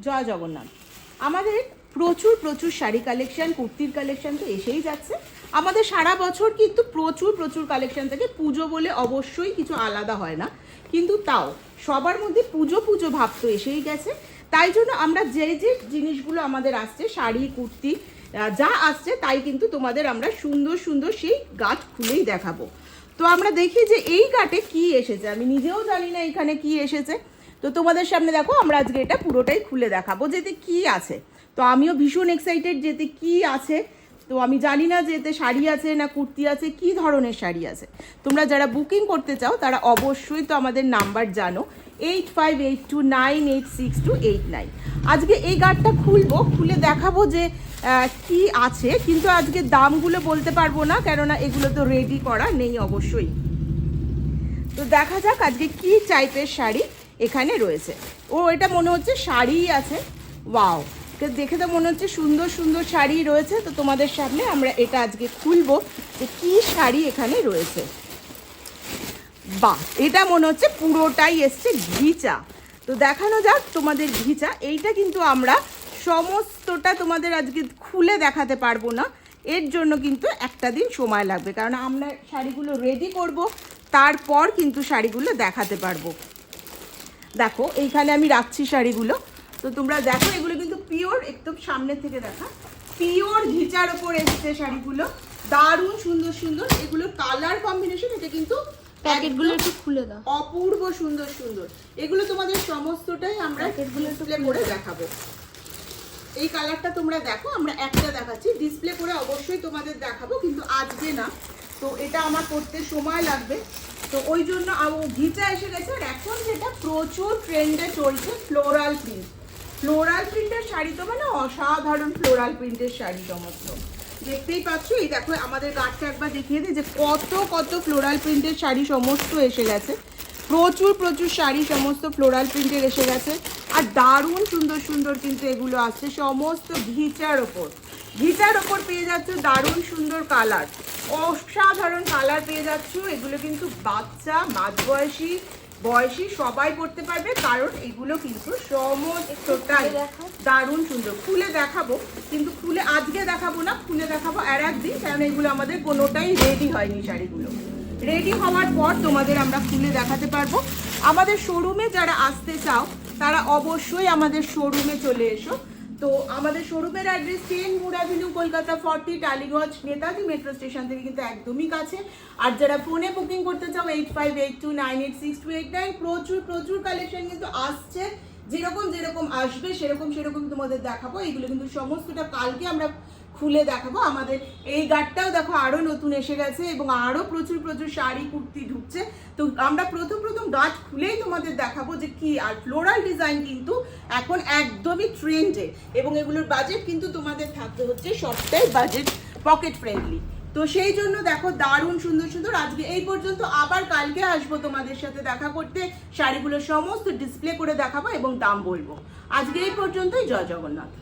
জয় জগন্নাথ। আমাদের প্রচুর প্রচুর শাড়ি কালেকশন, কুর্তির কালেকশন তো এসেই যাচ্ছে। আমাদের সারা বছর কিন্তু প্রচুর প্রচুর কালেকশন থাকে। পুজো বলে অবশ্যই কিছু আলাদা হয় না, কিন্তু তাও সবার মধ্যে পুজো পুজো ভাব তো এসেই গেছে। তাই জন্য আমরা যে যে জিনিসগুলো আমাদের আসছে, শাড়ি কুর্তি যা আসছে, তাই কিন্তু তোমাদের আমরা সুন্দর সুন্দর সেই গাঁট খুলেই দেখাবো। তো আমরা দেখি যে এই গাঁটে কি এসেছে, আমি নিজেও জানি না এখানে কি এসেছে। তো তোমাদের সামনে দেখো, আমরা আজকে এটা পুরোটাই খুলে দেখাবো যেতে কি আছে। তো আমিও ভীষণ এক্সাইটেড যেতে কি আছে। তো আমি জানি না যে এতে শাড়ি আছে না কুর্তি আছে, কি ধরনের শাড়ি আছে। তোমরা যারা বুকিং করতে চাও তারা অবশ্যই তো আমাদের নাম্বার জানো, 8582986289। আজকে এই গাঁটটা খুলবো, খুলে দেখাবো যে কি আছে, কিন্তু আজকে দামগুলো বলতে পারবো না, কেননা এগুলো তো রেডি করা নেই অবশ্যই। তো দেখা যাক আজকে কি টাইপের শাড়ি এখানে রয়েছে। ও এটা মনে হচ্ছে শাড়িই আছে, ওয়াও, দেখে তো মনে হচ্ছে সুন্দর সুন্দর শাড়ি রয়েছে। তো তোমাদের সামনে আমরা এটা আজকে খুলবো যে কি শাড়ি এখানে রয়েছে। বাহ, এটা মনে হচ্ছে পুরোটাই এসছে ঘিচা। তো দেখানো যাক তোমাদের ঘিচা। এইটা কিন্তু আমরা সমস্তটা তোমাদের আজকে খুলে দেখাতে পারবো না, এর জন্য কিন্তু একটা দিন সময় লাগবে, কারণ আমরা শাড়িগুলো রেডি করব, তারপর কিন্তু শাড়িগুলো দেখাতে পারবো। দেখো এইখানে আমি রাখছি শাড়িগুলো, তো তোমরা দেখো এগুলো কিন্তু পিওর, একদম সামনে থেকে দেখা, পিওর ঘিচার ওপর এসছে শাড়িগুলো, দারুণ সুন্দর সুন্দর। এগুলোর কালার কম্বিনেশন, এটা কিন্তু প্যাকেটগুলো একটু খুলে দাও, অপূর্ব সুন্দর সুন্দর। এগুলো তোমাদের সমস্তটাই আমরা ডিসপ্লে করে দেখাবো। এই কালারটা তোমরা দেখো, আমরা একটা দেখাচ্ছি, ডিসপ্লে করে অবশ্যই তোমাদের দেখাবো, কিন্তু আজকে না। তো এটা আমার করতে সময় লাগবে, তো ওই জন্য ঘিচা এসে গেছে। আর এখন যেটা প্রচুর ট্রেন্ডে চলছে, ফ্লোরাল প্রিন্ট। ফ্লোরাল প্রিন্টের শাড়ি তো মানে অসাধারণ ফ্লোরাল প্রিন্টের শাড়ি সমস্ত দেখতেই পাচ্ছ। এই দেখো আমাদের গাঁটটা একবার দেখিয়ে দিই যে কত কত ফ্লোরাল প্রিন্টের শাড়ি সমস্ত এসে গেছে। প্রচুর প্রচুর শাড়ি সমস্ত ফ্লোরাল প্রিন্টের এসে গেছে, আর দারুণ সুন্দর সুন্দর কিন্তু এগুলো আসছে সমস্ত ঘিচার ওপর। ঘিচার ওপর পেয়ে যাচ্ছ দারুণ সুন্দর কালার, অসাধারণ কালার পেয়ে যাচ্ছ। এগুলো কিন্তু বাচ্চা মাঝবয়সী বয়সী সবাই পড়তে পারবে, কারণ এগুলো কিন্তু সমস্তটাই দারুণ সুন্দর। খুলে দেখাবো, কিন্তু খুলে আজকে দেখাবো না, খুলে দেখাবো আর একদিন, কারণ এগুলো আমাদের কোনোটাই রেডি হয়নি। শাড়িগুলো রেডি হওয়ার পর তোমাদের আমরা খুলে দেখাতে পারবো। আমাদের শোরুমে যারা আসতে চাও তারা অবশ্যই আমাদের শোরুমে চলে এসো। তো আমাদের শোরুমের address 10 Moore avenue, Kolkata 40, Tollygunge, Netaji metro station থেকে কিন্তু একদমই কাছে। আর যারা ফোনে বুকিং করতে চাও 8582986289। প্রচুর প্রচুর কালেকশন কিন্তু আসছে, যেরকম যেরকম আসবে সেরকম সেরকম তোমাদের দেখাবো। এগুলো কিন্তু সমস্তটা কালকে আমরা খুলে দেখাবো। আমাদের এই গাঁটটাও দেখো আরো নতুন এসে গেছে, এবং আরো প্রচুর প্রচুর শাড়ি কুর্তি ঢুকছে। তো আমরা প্রথম প্রথম গাঁট খুলেই তোমাদের দেখাবো যে কি। আর ফ্লোরাল ডিজাইন কিন্তু এখন একদমই ট্রেন্ডে, এবং এগুলোর বাজেট কিন্তু তোমাদের থাকতে হচ্ছে সবটাই বাজেট পকেট ফ্রেন্ডলি। তো সেই জন্য দেখো দারুণ সুন্দর সুন্দর। আজকে এই পর্যন্ত, আবার কালকে আসবো তোমাদের সাথে দেখা করতে, শাড়িগুলো সমস্ত ডিসপ্লে করে দেখাবো এবং দাম বলবো। আজকে এই পর্যন্তই। জয় জগন্নাথ।